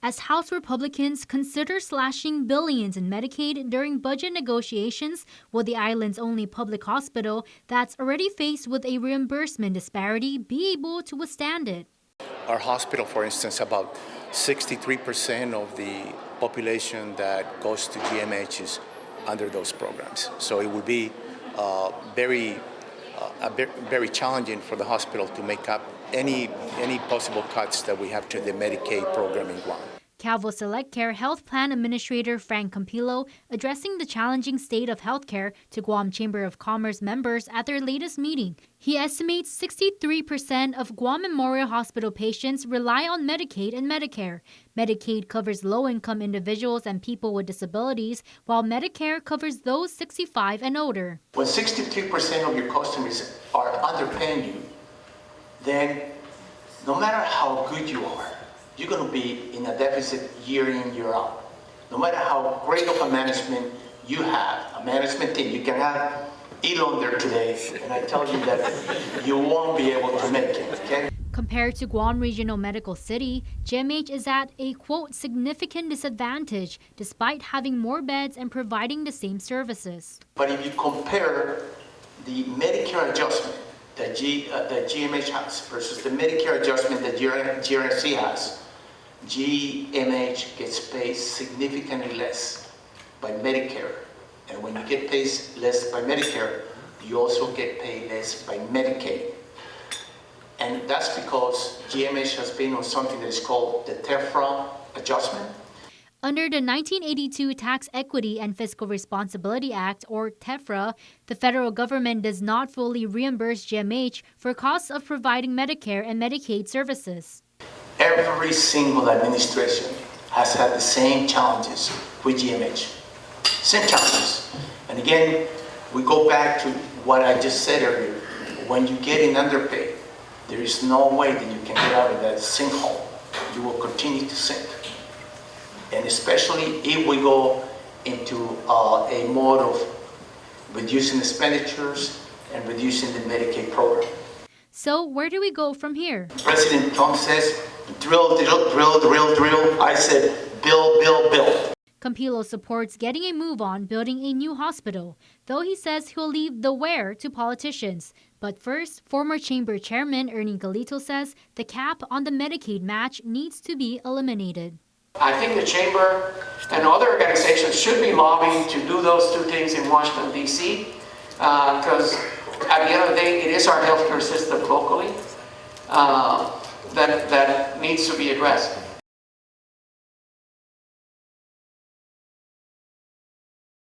as House Republicans consider slashing billions in Medicaid during budget negotiations. Will the island's only public hospital that's already faced with a reimbursement disparity be able to withstand it? Our hospital, for instance, about 63% of the population that goes to GMH is under those programs. So it would be very challenging for the hospital to make up any possible cuts that we have to the Medicaid program in Guam. Calvo Select Care Health Plan Administrator Frank Campillo addressing the challenging state of healthcare to Guam Chamber of Commerce members at their latest meeting. He estimates 63% of Guam Memorial Hospital patients rely on Medicaid and Medicare. Medicaid covers low-income individuals and people with disabilities, while Medicare covers those 65 and older. When 63% of your customers are underpaying you, then no matter how good you are, you're going to be in a deficit year in, year out. No matter how great of a management you have, a management team, you can have Elon there today, and I tell you that you won't be able to make it, okay? Compared to Guam Regional Medical City, GMH is at a, quote, significant disadvantage despite having more beds and providing the same services. But if you compare the Medicare adjustment that GMH has versus the Medicare adjustment that GRC has, GMH gets paid significantly less by Medicare. And when you get paid less by Medicare, you also get paid less by Medicaid. And that's because GMH has been on something that is called the TEFRA adjustment. Under the 1982 Tax Equity and Fiscal Responsibility Act, or TEFRA, the federal government does not fully reimburse GMH for costs of providing Medicare and Medicaid services. Every single administration has had the same challenges with GMH. Same challenges. And again, we go back to what I just said earlier. When you get in underpaid, there is no way that you can get out of that sinkhole. You will continue to sink. And especially if we go into a mode of reducing expenditures and reducing the Medicaid program. So where do we go from here? President Trump says, drill, drill, drill, drill, drill. I said, build, build, build. Campillo supports getting a move on building a new hospital, though he says he'll leave the where to politicians. But first, former Chamber Chairman Ernie Galito says the cap on the Medicaid match needs to be eliminated. I think the Chamber and other organizations should be lobbying to do those two things in Washington, D.C. Because at the end of the day, it is our healthcare system locally that needs to be addressed.